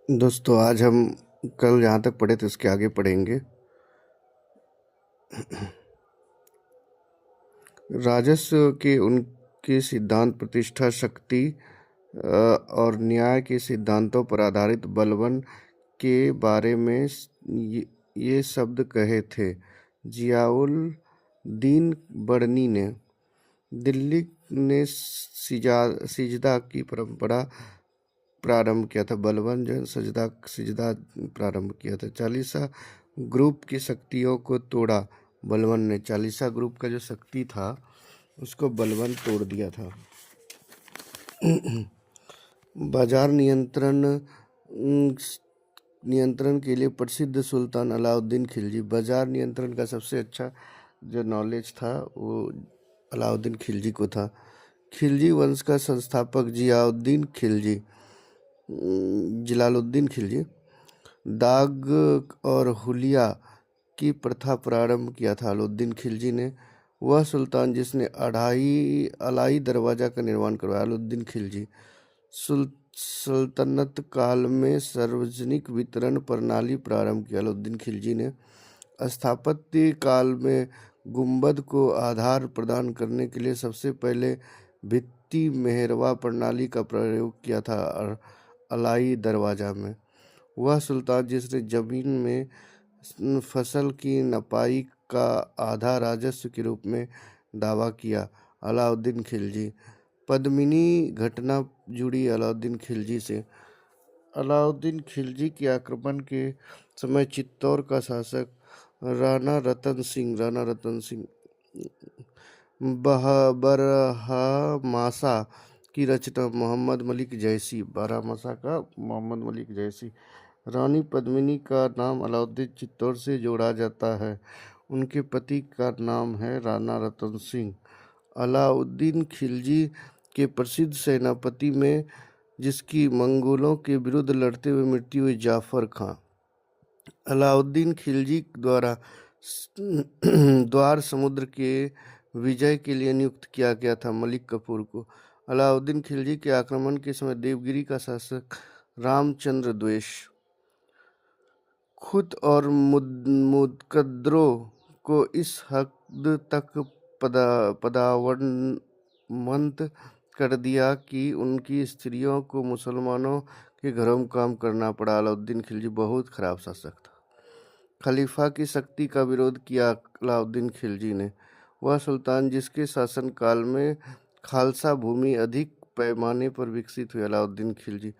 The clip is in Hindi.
दोस्तों, आज हम कल जहाँ तक पढ़े थे उसके आगे पढ़ेंगे। राजस्व के उनके सिद्धांत प्रतिष्ठा, शक्ति और न्याय के सिद्धांतों पर आधारित बलबन के बारे में ये शब्द कहे थे। जियाउल दीन बरनी ने दिल्ली ने सिजदा की परंपरा प्रारंभ किया था। बलबन जो है सिजदा प्रारंभ किया था। चालीसा ग्रुप की शक्तियों को तोड़ा। बलबन ने चालीसा ग्रुप का जो शक्ति था उसको बलबन तोड़ दिया था। बाजार नियंत्रण के लिए प्रसिद्ध सुल्तान अलाउद्दीन खिलजी। बाजार नियंत्रण का सबसे अच्छा जो नॉलेज था वो अलाउद्दीन खिलजी को था। खिलजी वंश का संस्थापक जलालुद्दीन खिलजी दाग और हुलिया की प्रथा प्रारंभ किया था। अलाउद्दीन खिलजी ने वह सुल्तान जिसने अलाई दरवाजा का निर्माण करवाया। अलाउद्दीन खिलजी सल्तनत काल में सार्वजनिक वितरण प्रणाली प्रारंभ की। अलाउद्दीन खिलजी ने स्थापत्य काल में गुंबद को आधार प्रदान करने के लिए सबसे पहले भित्ति मेहरवा प्रणाली का प्रयोग किया था। अलाई दरवाजा में वह सुल्तान जिसने जमीन में फसल की नपाई का आधा राजस्व के रूप में दावा किया। अलाउद्दीन खिलजी पद्मिनी घटना जुड़ी अलाउद्दीन खिलजी से। अलाउद्दीन खिलजी के आक्रमण के समय चित्तौड़ का शासक राणा रतन सिंह बारहमासा की रचना मोहम्मद मलिक जैसी। बारहमासा का मोहम्मद मलिक जैसी। रानी पद्मिनी का नाम अलाउद्दीन चित्तौड़ से जोड़ा जाता है। उनके पति का नाम है राणा रतन सिंह। अलाउद्दीन खिलजी के प्रसिद्ध सेनापति में जिसकी मंगोलों के विरुद्ध लड़ते हुए मृत्यु हुई, जाफर खां। अलाउद्दीन खिलजी द्वारा द्वार समुद्र के विजय के लिए नियुक्त किया गया था मलिक कफूर को। अलाउद्दीन खिलजी के आक्रमण के समय देवगिरी का शासक रामचंद्र द्वेष खुद और मुकद्दरों को इस हद तक पदावनत कर दिया कि उनकी स्त्रियों को मुसलमानों के घरों में काम करना पड़ा। अलाउद्दीन खिलजी बहुत खराब शासक था। खलीफा की शक्ति का विरोध किया अलाउद्दीन खिलजी ने। वह सुल्तान जिसके शासनकाल में खालसा भूमि अधिक पैमाने पर विकसित हुई। अलाउद्दीन खिलजी